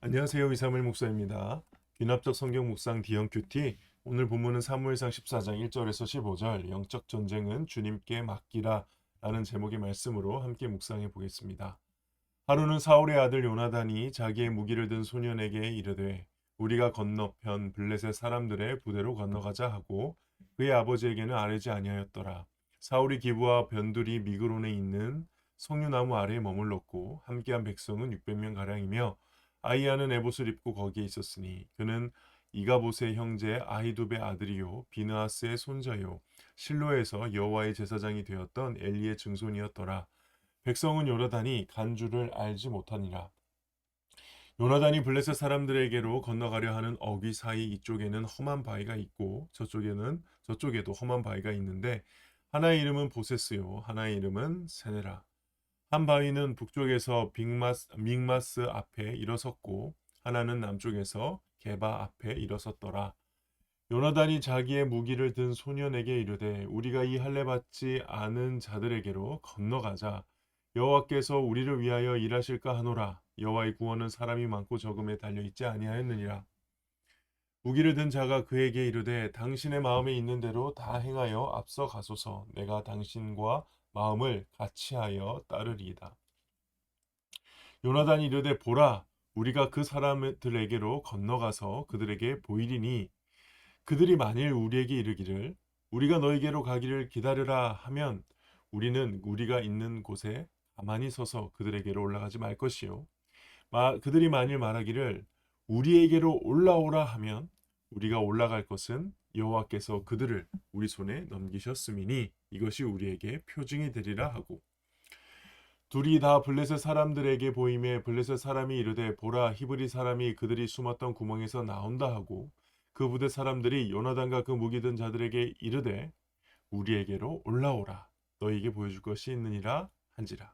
안녕하세요. 이사물 목사입니다. 귀납적 성경 묵상 디형 큐티. 오늘 본문은 사무엘상 14장 1절에서 15절 영적 전쟁은 주님께 맡기라 라는 제목의 말씀으로 함께 묵상해 보겠습니다. 하루는 사울의 아들 요나단이 자기의 무기를 든 소년에게 이르되 우리가 건너편 블레셋 사람들의 부대로 건너가자 하고 그의 아버지에게는 아뢰지 아니하였더라. 사울이 기브와 변두리 미그론에 있는 석류나무 아래에 머물렀고 함께한 백성은 600명 가량이며 아이야는 에봇을 입고 거기에 있었으니 그는 이가봇의 형제 아히두베 아들이요 비느하스의 손자요 실로에서 여호와의 제사장이 되었던 엘리의 증손이었더라. 백성은 요나단이 간 줄을 알지 못하니라. 요나단이 블레셋 사람들에게로 건너가려 하는 어귀 사이 이쪽에는 험한 바위가 있고 저쪽에도 험한 바위가 있는데 하나의 이름은 보세스요 하나의 이름은 세네라. 한 바위는 북쪽에서 믹마스 앞에 일어섰고 하나는 남쪽에서 게바 앞에 일어섰더라. 요나단이 자기의 무기를 든 소년에게 이르되 우리가 이 할례 받지 않은 자들에게로 건너가자. 여호와께서 우리를 위하여 일하실까 하노라. 여호와의 구원은 사람이 많고 적음에 달려 있지 아니하였느니라. 무기를 든 자가 그에게 이르되 당신의 마음에 있는 대로 다 행하여 앞서 가소서. 내가 당신과 마음을 같이하여 따르리이다. 요나단이 이르되 보라, 우리가 그 사람들에게로 건너가서 그들에게 보이리니 그들이 만일 우리에게 이르기를 우리가 너에게로 가기를 기다리라 하면 우리는 우리가 있는 곳에 가만히 서서 그들에게로 올라가지 말 것이요. 그들이 만일 말하기를 우리에게로 올라오라 하면 우리가 올라갈 것은 여호와께서 그들을 우리 손에 넘기셨음이니 이것이 우리에게 표징이 되리라 하고 둘이 다 블레셋 사람들에게 보임에 블레셋 사람이 이르되 보라 히브리 사람이 그들이 숨었던 구멍에서 나온다 하고 그 부대 사람들이 요나단과 그 무기 든 자들에게 이르되 우리에게로 올라오라 너희에게 보여줄 것이 있느니라 한지라.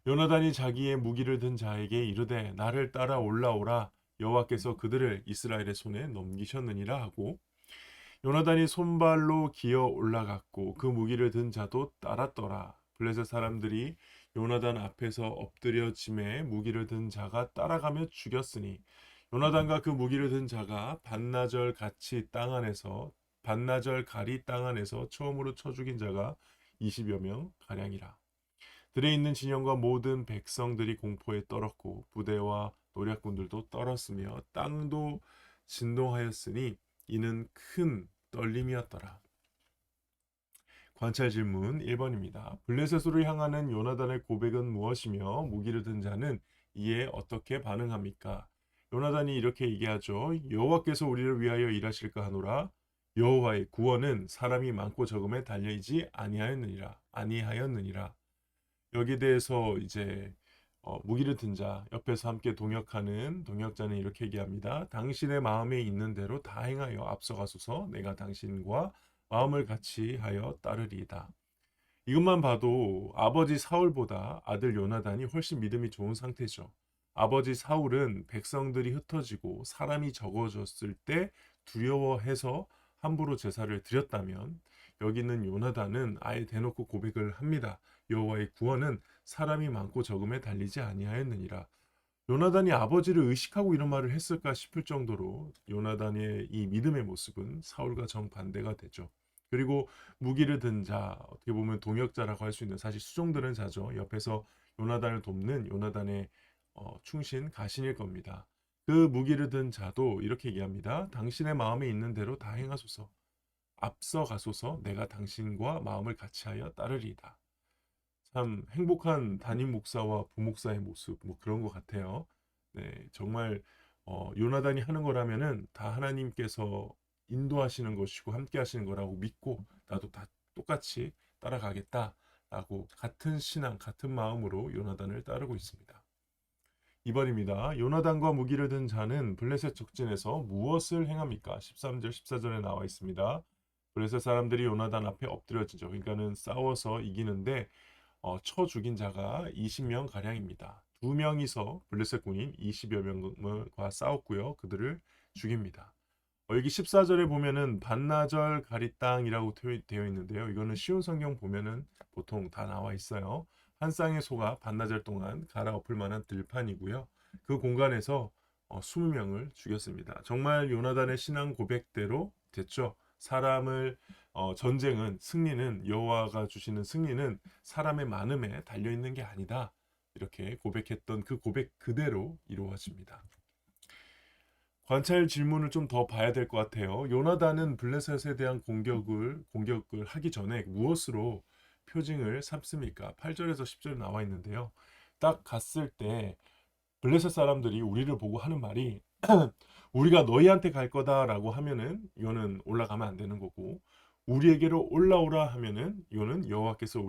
요나단이 자기의 무기를 든 자에게 이르되 나를 따라 올라오라 여호와께서 그들을 이스라엘의 손에 넘기셨느니라 하고 요나단이 손발로 기어 올라갔고 그 무기를 든 자도 따랐더라. 블레셋 사람들이 요나단 앞에서 엎드려짐에 무기를 든 자가 따라가며 죽였으니 요나단과 그 무기를 든 자가 반나절 가리 땅 안에서 처음으로 쳐 죽인 자가 20여 명 가량이라. 들에 있는 진영과 모든 백성들이 공포에 떨었고 부대와 노략군들도 떨었으며 땅도 진동하였으니 이는 큰 떨림이었더라. 관찰 질문 1번입니다. 블레셋으로 향하는 요나단의 고백은 무엇이며 무기를 든 자는 이에 어떻게 반응합니까? 요나단이 이렇게 얘기하죠. 여호와께서 우리를 위하여 일하실까 하노라. 여호와의 구원은 사람이 많고 적음에 달려있지 아니하였느니라. 여기에 대해서 이제 무기를 든 자 옆에서 함께 동역하는 동역자는 이렇게 얘기합니다. 당신의 마음에 있는 대로 다 행하여 앞서가소서. 내가 당신과 마음을 같이 하여 따르리이다. 이것만 봐도 아버지 사울보다 아들 요나단이 훨씬 믿음이 좋은 상태죠. 아버지 사울은 백성들이 흩어지고 사람이 적어졌을 때 두려워해서 함부로 제사를 드렸다면 여기 있는 요나단은 아예 대놓고 고백을 합니다. 여호와의 구원은 사람이 많고 적음에 달리지 아니하였느니라. 요나단이 아버지를 의식하고 이런 말을 했을까 싶을 정도로 요나단의 이 믿음의 모습은 사울과 정반대가 되죠. 그리고 무기를 든 자, 어떻게 보면 동역자라고 할 수 있는 사실 수종드는 자죠. 옆에서 요나단을 돕는 요나단의 충신 가신일 겁니다. 그 무기를 든 자도 이렇게 얘기합니다. 당신의 마음에 있는 대로 다 행하소서. 앞서 가소서 내가 당신과 마음을 같이하여 따르리이다. 참 행복한 담임 목사와 부목사의 모습 뭐 그런 것 같아요. 네, 정말 요나단이 하는 거라면은 다 하나님께서 인도하시는 것이고 함께 하시는 거라고 믿고 나도 다 똑같이 따라가겠다라고 같은 신앙, 같은 마음으로 요나단을 따르고 있습니다. 2번입니다. 요나단과 무기를 든 자는 블레셋 적진에서 무엇을 행합니까? 13절, 14절에 나와 있습니다. 블레셋 사람들이 요나단 앞에 엎드려지죠. 그러니까는 싸워서 이기는데 쳐 죽인 자가 20명 가량입니다. 두 명이서 블레셋 군인 20여 명과 싸웠고요. 그들을 죽입니다. 여기 14절에 보면은 반나절 가리 땅이라고 되어 있는데요. 이거는 쉬운 성경 보면은 보통 다 나와 있어요. 한 쌍의 소가 반나절 동안 갈아엎을 만한 들판이고요. 그 공간에서 20명을 죽였습니다. 정말 요나단의 신앙 고백대로 됐죠. 사람을 전쟁은 승리는 여호와가 주시는 승리는 사람의 많음에 달려 있는 게 아니다. 이렇게 고백했던 그 고백 그대로 이루어집니다. 관찰 질문을 좀 더 봐야 될 것 같아요. 요나단은 블레셋에 대한 공격을 하기 전에 무엇으로 표징을 삼습니까? 8절에서 10절 나와 있는데요. 딱 갔을 때 블레셋 사람들이 우리를 보고 하는 말이 우리가 너희한테 갈 거다라고 하면은 이거는 올라가면 안 되는 거고, 우리에게로 올라오라 하면은 이거는 여호와께서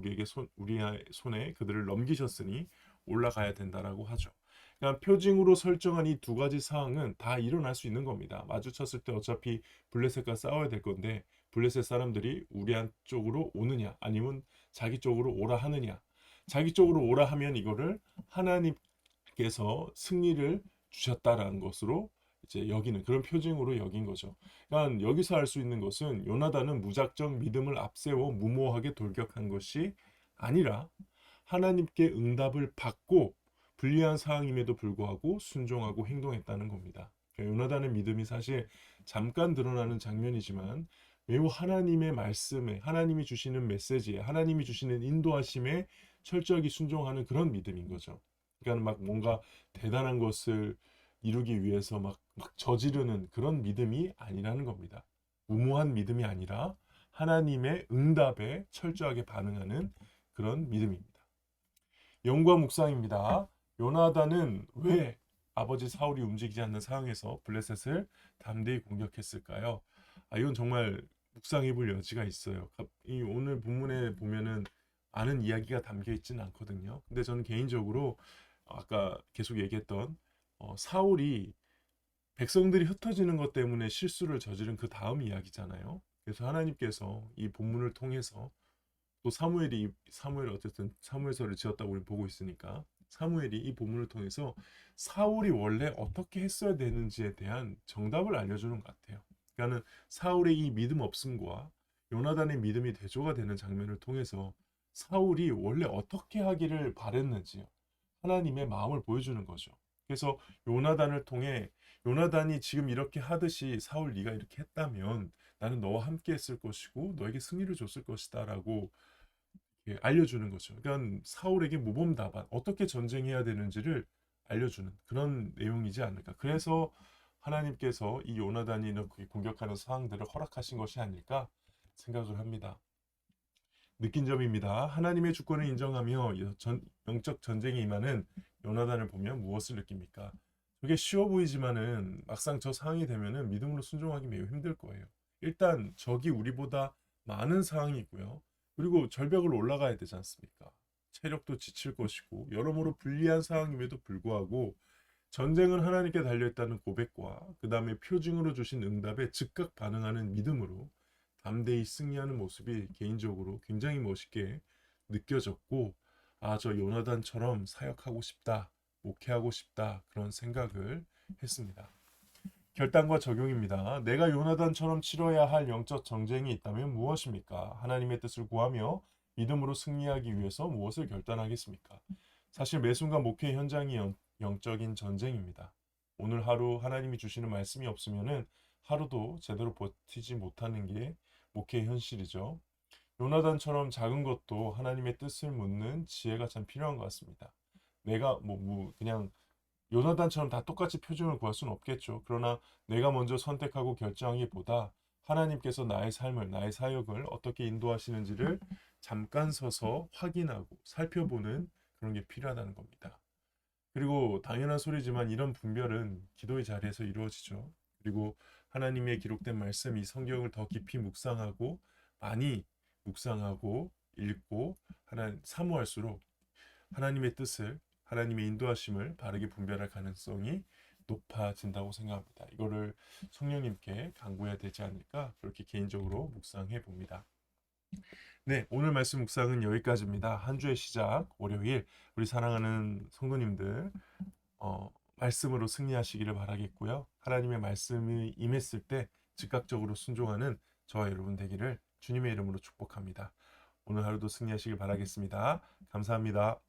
우리의 손에 그들을 넘기셨으니 올라가야 된다라고 하죠. 그러니까 표징으로 설정한 이 두 가지 사항은 다 일어날 수 있는 겁니다. 마주쳤을 때 어차피 블레셋과 싸워야 될 건데 블레셋 사람들이 우리 쪽으로 오느냐 아니면 자기 쪽으로 오라 하느냐. 자기 쪽으로 오라 하면 이거를 하나님께서 승리를 주셨다라는 것으로 이제 여기는 그런 표징으로 여긴 거죠. 그러니까 여기서 알 수 있는 것은 요나단은 무작정 믿음을 앞세워 무모하게 돌격한 것이 아니라 하나님께 응답을 받고 불리한 상황임에도 불구하고 순종하고 행동했다는 겁니다. 그러니까 요나단의 믿음이 사실 잠깐 드러나는 장면이지만 매우 하나님의 말씀에, 하나님이 주시는 메시지에, 하나님이 주시는 인도하심에 철저하게 순종하는 그런 믿음인 거죠. 그러니까 막 뭔가 대단한 것을 이루기 위해서 막 저지르는 그런 믿음이 아니라는 겁니다. 무모한 믿음이 아니라 하나님의 응답에 철저하게 반응하는 그런 믿음입니다. 연구와 묵상입니다. 요나단은 왜 아버지 사울이 움직이지 않는 상황에서 블레셋을 담대히 공격했을까요? 이건 정말 묵상해 볼 여지가 있어요. 이 오늘 본문에 보면은 많은 이야기가 담겨 있지는 않거든요. 근데 저는 개인적으로 아까 계속 얘기했던 사울이 백성들이 흩어지는 것 때문에 실수를 저지른 그 다음 이야기잖아요. 그래서 하나님께서 이 본문을 통해서 또 사무엘이 어쨌든 사무엘서를 지었다고 우리 보고 있으니까 사무엘이 이 본문을 통해서 사울이 원래 어떻게 했어야 되는지에 대한 정답을 알려주는 것 같아요. 그러니까는 사울의 이 믿음 없음과 요나단의 믿음이 대조가 되는 장면을 통해서 사울이 원래 어떻게 하기를 바랬는지 하나님의 마음을 보여주는 거죠. 그래서 요나단을 통해 요나단이 지금 이렇게 하듯이 사울 네가 이렇게 했다면 나는 너와 함께 했을 것이고 너에게 승리를 줬을 것이다라고 알려주는 거죠. 그러니까 사울에게 모범답안 어떻게 전쟁해야 되는지를 알려주는 그런 내용이지 않을까. 그래서 하나님께서 이 요나단이 이렇게 공격하는 상황들을 허락하신 것이 아닐까 생각을 합니다. 느낀 점입니다. 하나님의 주권을 인정하며 영적 전쟁에 임하는 요나단을 보면 무엇을 느낍니까? 그게 쉬워 보이지만은 막상 저 상황이 되면은 믿음으로 순종하기 매우 힘들 거예요. 일단 적이 우리보다 많은 상황이 있고요. 그리고 절벽을 올라가야 되지 않습니까? 체력도 지칠 것이고 여러모로 불리한 상황임에도 불구하고 전쟁은 하나님께 달려있다는 고백과 그 다음에 표징으로 주신 응답에 즉각 반응하는 믿음으로 담대히 승리하는 모습이 개인적으로 굉장히 멋있게 느껴졌고 저 요나단처럼 사역하고 싶다, 목회하고 싶다 그런 생각을 했습니다. 결단과 적용입니다. 내가 요나단처럼 치러야 할 영적 전쟁이 있다면 무엇입니까? 하나님의 뜻을 구하며 믿음으로 승리하기 위해서 무엇을 결단하겠습니까? 사실 매 순간 목회 현장이 영적인 전쟁입니다. 오늘 하루 하나님이 주시는 말씀이 없으면은 하루도 제대로 버티지 못하는 게 목회의 현실이죠. 요나단처럼 작은 것도 하나님의 뜻을 묻는 지혜가 참 필요한 것 같습니다. 내가 그냥 요나단처럼 다 똑같이 표징을 구할 수는 없겠죠. 그러나 내가 먼저 선택하고 결정하기보다 하나님께서 나의 삶을, 나의 사역을 어떻게 인도하시는지를 잠깐 서서 확인하고 살펴보는 그런 게 필요하다는 겁니다. 그리고 당연한 소리지만 이런 분별은 기도의 자리에서 이루어지죠. 그리고 하나님의 기록된 말씀, 이 성경을 더 깊이 묵상하고 많이 묵상하고 읽고 사모할수록 하나님의 뜻을 하나님의 인도하심을 바르게 분별할 가능성이 높아진다고 생각합니다. 이거를 성령님께 간구해야 되지 않을까 그렇게 개인적으로 묵상해 봅니다. 네, 오늘 말씀 묵상은 여기까지입니다. 한 주의 시작 월요일 우리 사랑하는 성도님들 말씀으로 승리하시기를 바라겠고요. 하나님의 말씀이 임했을 때 즉각적으로 순종하는 저와 여러분 되기를 주님의 이름으로 축복합니다. 오늘 하루도 승리하시길 바라겠습니다. 감사합니다.